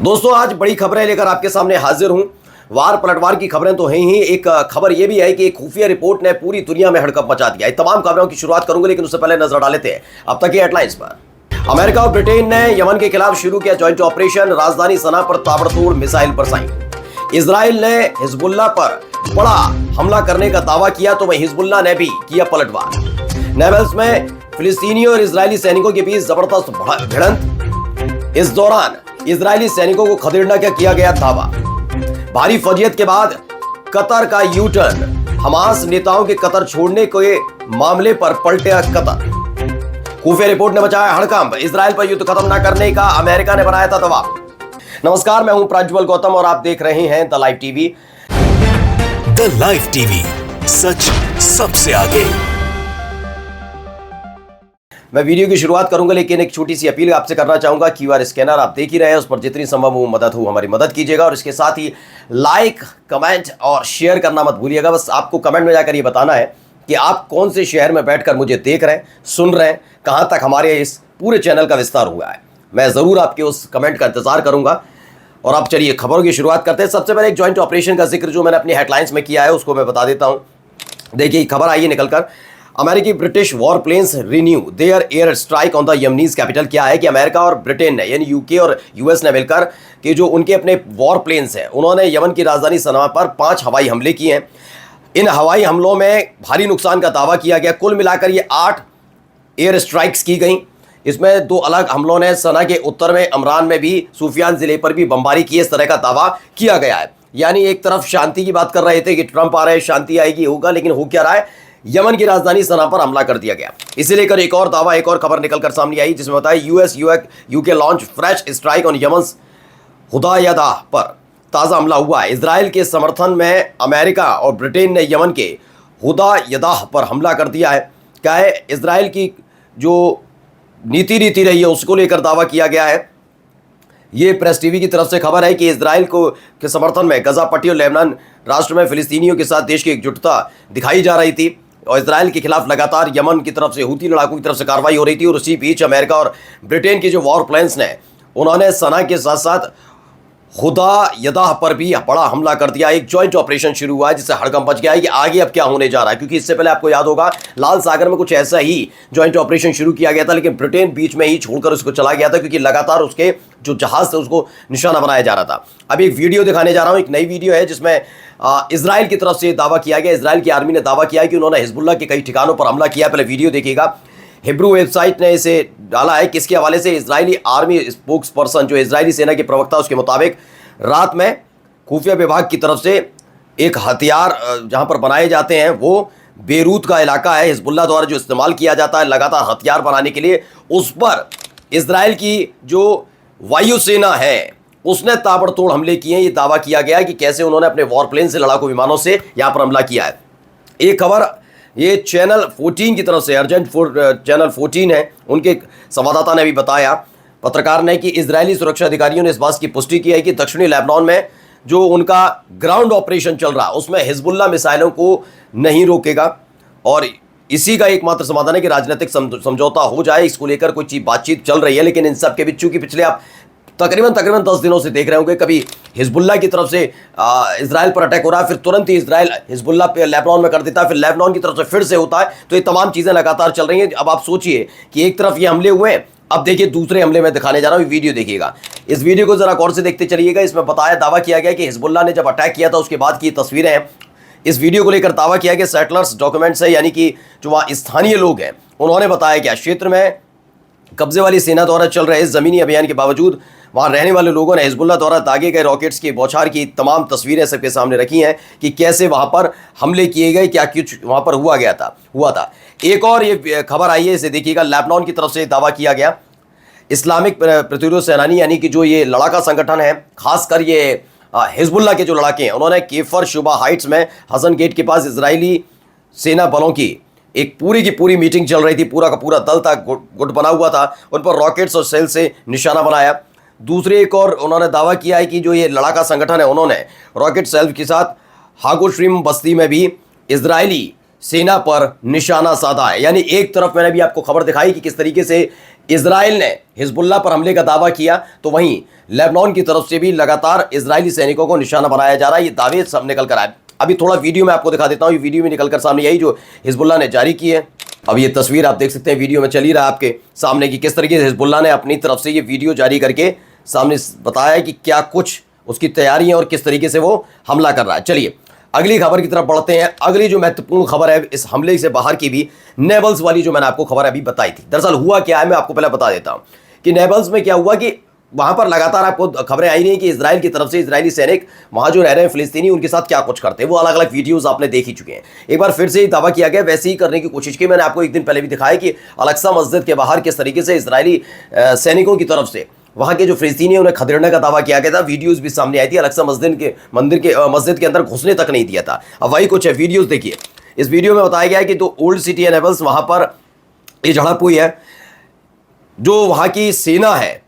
दोस्तों आज बड़ी खबरें लेकर आपके सामने हाजिर हूं। वार पलटवार की खबरें तो हैं ही, एक खबर यह भी है कि एक खुफिया रिपोर्ट ने पूरी दुनिया में हड़कंप मचा दिया है। तमाम खबरों की शुरुआत करूंगा, लेकिन उससे पहले नजर डाल लेते हैं अब तक की हेडलाइंस पर। अमेरिका और ब्रिटेन ने यमन के खिलाफ शुरू किया जॉइंट ऑपरेशन, राजधानी सना पर ताबड़तोड़ मिसाइल बरसाई। इजराइल ने हिजबुल्लाह पर बड़ा हमला करने का दावा किया तो वहीं हिजबुल्लाह ने भी किया पलटवार। नेबल्स में फिलिस्तीनियों और इजरायली सैनिकों के बीच जबरदस्त भिड़ंत। इस दौरान इजरायली सैनिकों को खदेड़ने का किया गया दावा। भारी फौजियत के बाद कतर का यू टर्न, हमास नेताओं के कतर छोड़ने के मामले पर पलटा कतर। खुफिया रिपोर्ट ने मचाया हड़कंप, इजराइल पर युद्ध खत्म न करने का अमेरिका ने बनाया था दबाव। नमस्कार, मैं हूं प्रज्वल गौतम और आप देख रहे हैं the live TV. The live TV, सच सबसे आगे। मैं वीडियो की शुरुआत करूंगा, लेकिन एक छोटी सी अपील आपसे करना चाहूंगा। क्यूआर स्कैनर आप देख ही रहे हैं, उस पर जितनी संभव हो मदद हो हमारी मदद कीजिएगा और इसके साथ ही लाइक, कमेंट और शेयर करना मत भूलिएगा। बस आपको कमेंट में जाकर ये बताना है कि आप कौन से शहर में बैठकर मुझे देख रहे हैं, सुन रहे हैं, कहां तक हमारे इस पूरे चैनल का विस्तार हुआ है। मैं ज़रूर आपके उस कमेंट का इंतजार करूंगा। और अब चलिए खबरों की शुरुआत करते हैं। सबसे पहले एक जॉइंट ऑपरेशन का जिक्र जो मैंने अपनी हेडलाइंस में किया है उसको मैं बता देता हूं। देखिए खबर आई है निकलकर, अमेरिकी British war planes renew their air strike on the Yemenis capital. क्या है कि अमेरिका और ब्रिटेन ने यानी यूके और यूएस ने मिलकर कि जो उनके अपने वॉर प्लेन्स हैं उन्होंने यमन की राजधानी सना पर 5 हवाई हमले किए हैं। इन हवाई हमलों में भारी नुकसान का दावा किया गया। कुल मिलाकर ये 8 एयर स्ट्राइक्स की गई। इसमें 2 अलग हमलों ने सना के उत्तर में अमरान में भी, सूफियान जिले पर भी बमबारी की, इस तरह का दावा किया गया है। यानी एक तरफ शांति की बात कर रहे थे कि ट्रंप आ रहे, शांति आएगी, होगा, लेकिन हो क्या रहा है, यमन की राजधानी सना पर हमला कर दिया गया। इसे लेकर एक और दावा, एक और खबर निकलकर सामने आई जिसमें बताया UK launch fresh strike on Yemen's Hodeidah पर ताज़ा हमला हुआ है। इजराइल के समर्थन में अमेरिका और ब्रिटेन ने यमन के हुदायदा पर हमला कर दिया है। क्या है, इजराइल की जो नीति रही है उसको लेकर दावा किया गया है। ये प्रेस टीवी की तरफ से खबर है कि इजराइल के समर्थन में गजा पट्टी और लेबनान राष्ट्र में फिलिस्तीनियों के साथ देश की एकजुटता दिखाई जा रही थी और इजराइल के खिलाफ लगातार यमन की तरफ से हूती लड़ाकों की तरफ से कार्रवाई हो रही थी। और उसी बीच अमेरिका और ब्रिटेन के जो वॉर प्लेन्स ने उन्होंने सना के साथ साथ हुदायदा पर भी बड़ा हमला कर दिया। एक जॉइंट ऑपरेशन शुरू हुआ है जिससे हड़कंप मच गया है कि आगे अब क्या होने जा रहा है, क्योंकि इससे पहले आपको याद होगा लाल सागर में कुछ ऐसा ही जॉइंट ऑपरेशन शुरू किया गया था, लेकिन ब्रिटेन बीच में ही छोड़कर उसको चला गया था क्योंकि लगातार उसके जो जहाज थे उसको निशाना बनाया जा रहा था। अब एक वीडियो दिखाने जा रहा हूं, एक नई वीडियो है जिसमें इजराइल की तरफ से दावा किया गया। इजराइल की आर्मी ने दावा किया कि उन्होंने हिजबुल्लाह के कई ठिकानों पर हमला किया। पहले वीडियो देखिएगा। हिब्रू वेबसाइट ने इसे डाला है, किसके हवाले से, इजरायली आर्मी स्पोक्स पर्सन जो इजरायली सेना के प्रवक्ता, उसके मुताबिक रात में खुफिया विभाग की तरफ से एक हथियार जहां पर बनाए जाते हैं वो बेरूत का इलाका है, हिजबुल्लाह द्वारा जो इस्तेमाल किया जाता है लगातार हथियार बनाने के लिए, उस पर इजराइल की जो वायुसेना है उसने ताबड़तोड़ हमले किए हैं। ये दावा किया गया है कि कैसे उन्होंने अपने वॉर प्लेन से, लड़ाकू विमानों से यहां पर हमला किया है। एक खबर ये चैनल 14 की तरफ से, अर्जेंट चैनल 14 है, उनके संवाददाता ने भी बताया, पत्रकार ने, कि इजरायली सुरक्षा अधिकारियों ने इस बात की पुष्टि की है कि दक्षिणी लेबनान में जो उनका ग्राउंड ऑपरेशन चल रहा है उसमें हिजबुल्लाह मिसाइलों को नहीं रोकेगा और इसी का एकमात्र समाधान है कि राजनीतिक समझौता हो जाए। इसको लेकर कोई बातचीत चल रही है, लेकिन इन सब के बीच चूंकि पिछले आप तकरीबन 10 दिनों से देख रहे होंगे, कभी हिजबुल्लाह की तरफ से इजराइल पर अटैक हो रहा है, फिर तुरंत ही इजराइल हिजबुल्लाह पे लेबनान में कर देता है, फिर लेबनान की तरफ से फिर से होता है। तो ये तमाम चीज़ें लगातार चल रही हैं। अब आप सोचिए कि एक तरफ ये हमले हुए हैं, अब देखिए दूसरे हमले में दिखाने जा रहा हूँ, वीडियो देखिएगा। इस वीडियो को जरा गौर से देखते चलिएगा। इसमें बताया, दावा किया गया कि हिजबुल्लाह ने जब अटैक किया था उसके बाद की तस्वीरें हैं। इस वीडियो को लेकर दावा किया गया सेटलर्स डॉक्यूमेंट्स है, यानी कि जो वहाँ स्थानीय लोग हैं उन्होंने बताया गया क्षेत्र में कब्जे वाली सेना द्वारा चल रहे इस ज़मीनी अभियान के बावजूद वहाँ रहने वाले लोगों ने हिजबुल्लाह द्वारा दागे गए रॉकेट्स की बौछार की तमाम तस्वीरें सबके सामने रखी हैं कि कैसे वहाँ पर हमले किए गए, क्या कुछ वहाँ पर हुआ था। एक और ये खबर आई है, इसे देखिएगा। लेबनान की तरफ से दावा किया गया, इस्लामिक प्रतिरोध सेनानी यानी कि जो ये लड़ाका संगठन है, खासकर ये हिजबुल्लाह के जो लड़ाके हैं, उन्होंने केफर शुबा हाइट्स में हसन गेट के पास इजरायली सेना बलों की एक पूरी की पूरी मीटिंग चल रही थी। पूरा का पूरा दल था, गुट बना हुआ था, उन पर रॉकेट्स और सेल से निशाना बनाया। दूसरे एक और उन्होंने दावा किया है कि जो ये लड़ाका संगठन है उन्होंने रॉकेट सेल के साथ हागोश्रीम बस्ती में भी इजरायली सेना पर निशाना साधा है। यानी एक तरफ मैंने भी आपको खबर दिखाई कि किस तरीके से इजराइल ने हिजबुल्लाह पर हमले का दावा किया, तो वहीं लेबनान की तरफ से भी लगातार इजरायली सैनिकों को निशाना बनाया जा रहा है। ये दावे सब निकल कर आए। अभी थोड़ा वीडियो में आपको दिखा देता हूँ। ये वीडियो में निकल कर सामने यही जो हिजबुल्लाह ने जारी की है। अब ये तस्वीर आप देख सकते हैं, वीडियो में चल ही रहा है आपके सामने कि किस तरीके से हिजबुल्लाह ने अपनी तरफ से ये वीडियो जारी करके सामने बताया कि क्या कुछ उसकी तैयारियां और किस तरीके से वो हमला कर रहा है। चलिए अगली खबर की तरफ बढ़ते हैं। अगली जो महत्वपूर्ण खबर है इस हमले से बाहर की भी, नेबल्स वाली जो मैंने आपको खबर अभी बताई थी। दरअसल हुआ क्या है, मैं आपको पहले बता देता हूं कि नेबल्स में क्या हुआ कि वहां पर लगातार आपको खबरें आई रही कि इजराइल की तरफ से इजरायली सैनिक वहां जो रह रहे हैं फिलिस्तीनी, उनके साथ क्या कुछ करते हैं। वो अलग अलग वीडियोस आपने देख ही चुके हैं। एक बार फिर से ही दावा किया गया, वैसे ही करने की कोशिश की। मैंने आपको एक दिन पहले भी दिखाया कि अल-अक्सा मस्जिद के बाहर किस तरीके से इजरायली सैनिकों की तरफ से वहां के जो फिलिस्तीनी उन्हें खदेड़ने का दावा किया गया था। वीडियोस भी सामने आई थी। अल-अक्सा मस्जिद के अंदर घुसने तक नहीं दिया था। अब वही कुछ है, वीडियोस देखिए। इस वीडियो में बताया गया है कि तो ओल्ड सिटी नेबल्स वहां पर ये झड़प हुई है। जो वहां की सेना है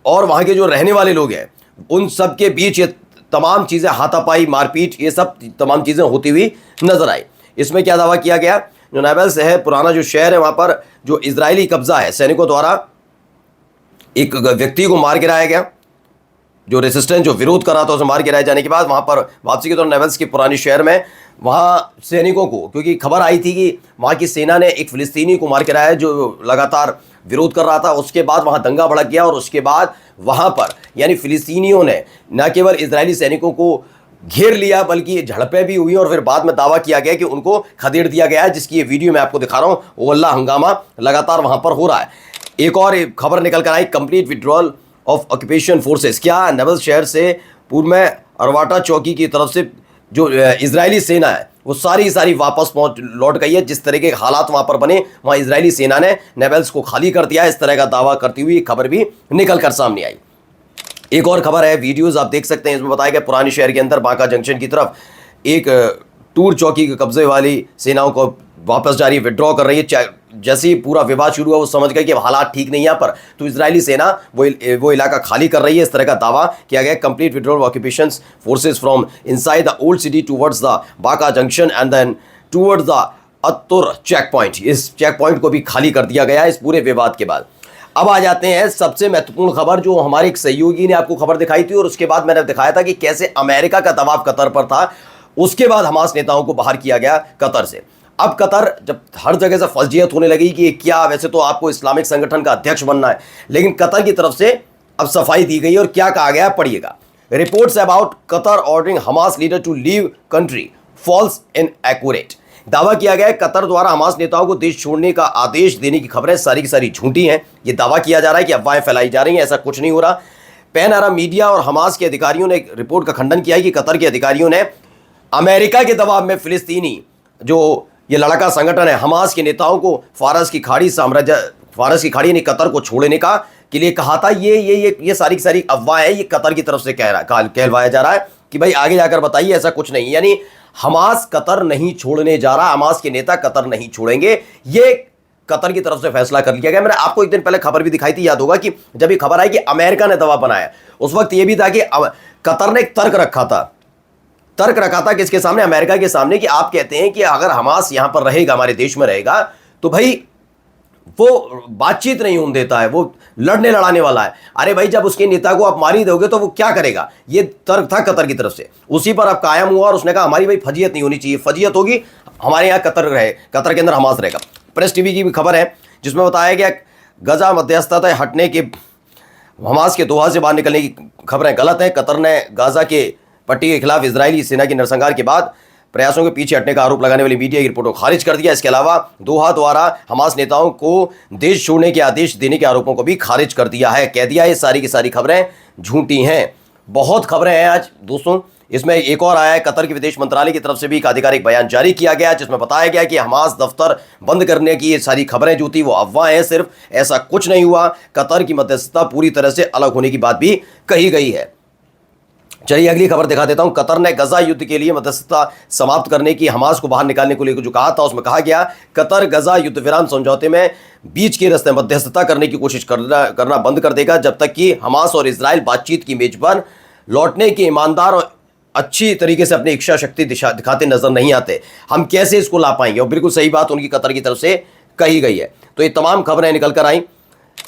और वहां के जो रहने वाले लोग हैं, उन सब के बीच ये तमाम चीजें, हाथापाई, मारपीट, ये सब तमाम चीजें होती हुई नजर आई। इसमें क्या दावा किया गया, जो नेबल्स है पुराना जो शहर है, वहां पर जो इजरायली कब्जा है, सैनिकों द्वारा एक व्यक्ति को मार गिराया गया। जो रेसिस्टेंस, जो विरोध कर रहा था, उसे मार गिराए जाने के बाद वहां पर वापसी के दौरान नेबल्स के पुराने शहर में वहां सैनिकों को, क्योंकि खबर आई थी कि वहां की सेना ने एक फिलिस्तीनी को मार गिराया जो लगातार विरोध कर रहा था। उसके बाद वहां दंगा भड़क गया और उसके बाद वहां पर यानी फिलिस्तीनियों ने न केवल इजरायली सैनिकों को घेर लिया, बल्कि झड़पें भी हुई और फिर बाद में दावा किया गया कि उनको खदेड़ दिया गया है, जिसकी ये वीडियो मैं आपको दिखा रहा हूं। वो अल्लाह हंगामा लगातार वहां पर हो रहा है। एक और खबर निकल कर आई, complete withdrawal of occupation forces. क्या नेबल्स शहर से पूर्व में अरवाटा चौकी की तरफ से जो इजरायली सेना है वो सारी वापस लौट गई है। जिस तरह के हालात वहां पर बने, वहां इजरायली सेना ने नेबल्स को खाली कर दिया, इस तरह का दावा करती हुई खबर भी निकल कर सामने आई। एक और खबर है, वीडियोस आप देख सकते हैं। इसमें बताया गया पुराने शहर के अंदर बांका जंक्शन की तरफ एक टूर चौकी के कब्जे वाली सेनाओं को वापस जा रही है, विड्रॉ कर रही है। जैसे ही पूरा विवाद शुरू हुआ, वो समझ गए कि हालात ठीक नहीं है यहाँ पर, तो इजरायली सेना वो इलाका खाली कर रही है। इस तरह का दावा किया गया। Complete withdrawal occupation forces from inside the old city towards the Banka junction and then towards the Attur check point. इस चेक पॉइंट को भी खाली कर दिया गया है इस पूरे विवाद के बाद। अब आ जाते हैं सबसे महत्वपूर्ण खबर, जो हमारे एक सहयोगी ने आपको खबर दिखाई थी और उसके बाद मैंने दिखाया था कि कैसे अमेरिका का दबाव कतर पर था। उसके बाद हमास नेताओं को बाहर किया गया कतर से। अब कतर जब हर जगह से फर्जियत होने लगी कि क्या, वैसे तो आपको इस्लामिक संगठन का अध्यक्ष बनना है, लेकिन कतर की तरफ से अब सफाई दी गई और क्या कहा गया पढ़िएगा। Reports about Qatar ordering Hamas leader to leave country false inaccurate. दावा किया गया है कतर द्वारा हमास नेताओं को देश छोड़ने का आदेश देने की खबरें सारी की सारी झूठी हैं। यह दावा किया जा रहा है कि अफवाहें फैलाई जा रही हैं, ऐसा कुछ नहीं हो रहा। पैन अरब मीडिया और हमास के अधिकारियों ने एक रिपोर्ट का खंडन किया है कि कतर के अधिकारियों ने अमेरिका के दबाव में फिलिस्तीनी जो ये लड़का संगठन है हमास के नेताओं को फारस की खाड़ी ने कतर को छोड़ने का के लिए कहा था। ये सारी की सारी अफवाह है, ये कतर की तरफ से कहलवाया जा रहा है कि भाई आगे जाकर बताइए, ऐसा कुछ नहीं। यानी हमास कतर नहीं छोड़ने जा रहा, हमास के नेता कतर नहीं छोड़ेंगे, ये कतर की तरफ से फैसला कर लिया गया। मैंने आपको एक दिन पहले खबर भी दिखाई थी, याद होगा कि जब ये खबर आई कि अमेरिका ने दबाव बनाया, उस वक्त ये भी था कि कतर ने एक तर्क रखा था किसके सामने, अमेरिका के सामने, कि आप कहते हैं कि अगर हमास यहां पर रहेगा, हमारे देश में रहेगा, तो भाई वो बातचीत नहीं होने देता है, वो लड़ने लड़ाने वाला है। अरे भाई जब उसके नेता को आप मार ही दोगे तो वो क्या करेगा, ये तर्क था कतर की तरफ से। उसी पर अब कायम हुआ और उसने कहा हमारी भाई फजीयत नहीं होनी चाहिए, फजीयत होगी हमारे यहाँ कतर रहे, कतर के अंदर हमास रहेगा। प्रेस टीवी की भी खबर है जिसमें बताया गया गजा मध्यस्थता हटने के, हमास के दोहा से बाहर निकलने की खबरें गलत है। कतर ने गाजा के पट्टी के खिलाफ इजरायली सेना की नरसंहार के बाद प्रयासों के पीछे हटने का आरोप लगाने वाली मीडिया की रिपोर्ट को खारिज कर दिया। इसके अलावा दोहा द्वारा हमास नेताओं को देश छोड़ने के आदेश देने के आरोपों को भी खारिज कर दिया है। कह दिया ये सारी की सारी खबरें झूठी हैं। बहुत खबरें हैं आज दोस्तों। इसमें एक और आया है, कतर के विदेश मंत्रालय की तरफ से भी एक आधिकारिक बयान जारी किया गया जिसमें बताया गया कि हमास दफ्तर बंद करने की ये सारी खबरें जो थी वो अफवाह हैं, सिर्फ ऐसा कुछ नहीं हुआ। कतर की मध्यस्थता पूरी तरह से अलग होने की बात भी कही गई है। चलिए अगली खबर दिखा देता हूं। कतर ने गजा युद्ध के लिए मध्यस्थता समाप्त करने की, हमास को बाहर निकालने को लेकर जो कहा था उसमें कहा गया कतर गजा युद्ध विराम समझौते में बीच के रास्ते मध्यस्थता करने की कोशिश करना बंद कर देगा जब तक कि हमास और इजराइल बातचीत की मेज पर लौटने के ईमानदार और अच्छी तरीके से अपनी इच्छा शक्ति दिखाते नजर नहीं आते। हम कैसे इसको ला पाएंगे, और बिल्कुल सही बात उनकी कतर की तरफ से कही गई है। तो ये तमाम खबरें निकल कर आई।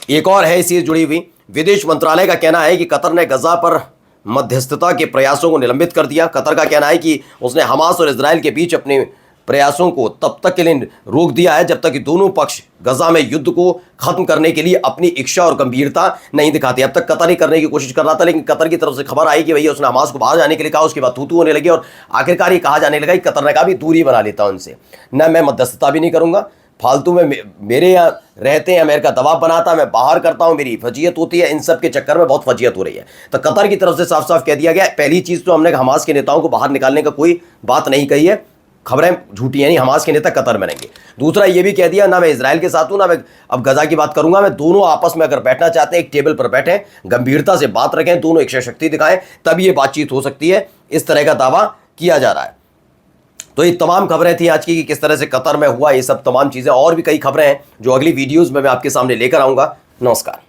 एक और है इसी से जुड़ी हुई, विदेश मंत्रालय का कहना है कि कतर ने गजा पर मध्यस्थता के प्रयासों को निलंबित कर दिया। कतर का कहना है कि उसने हमास और इजराइल के बीच अपने प्रयासों को तब तक के लिए रोक दिया है जब तक कि दोनों पक्ष गजा में युद्ध को खत्म करने के लिए अपनी इच्छा और गंभीरता नहीं दिखाते। अब तक कतर ही करने की कोशिश कर रहा था, लेकिन कतर की तरफ से खबर आई कि भैया उसने हमास को बाहर जाने के लिए कहा, उसके बाद तू होने लगे और आखिरकार ये कहा जाने लगा कि कतर ने कहा भी दूरी बना लेता हूं उनसे, न मैं मध्यस्थता भी नहीं करूंगा, फालतू में मेरे यहाँ रहते हैं, अमेरिका दबाव बनाता, मैं बाहर करता हूं, मेरी फजीयत होती है, इन सब के चक्कर में बहुत फजीयत हो रही है। तो कतर की तरफ से साफ साफ कह दिया गया, पहली चीज तो हमने हमास के नेताओं को बाहर निकालने का कोई बात नहीं कही है, खबरें झूठी हैं, नहीं हमास के नेता कतर में रहेंगे। दूसरा ये भी कह दिया, ना मैं इजराइल के साथ हूं, ना मैं अब गजा की बात करूंगा, मैं दोनों आपस में अगर बैठना चाहते हैं एक टेबल पर बैठें, गंभीरता से बात रखें, दोनों इच्छा शक्ति दिखाएं, तब ये बातचीत हो सकती है, इस तरह का दावा किया जा रहा है। तो ये तमाम खबरें थी आज की कि किस तरह से कतर में हुआ, ये सब तमाम चीज़ें और भी कई खबरें हैं जो अगली वीडियोज़ में मैं आपके सामने लेकर आऊँगा। नमस्कार।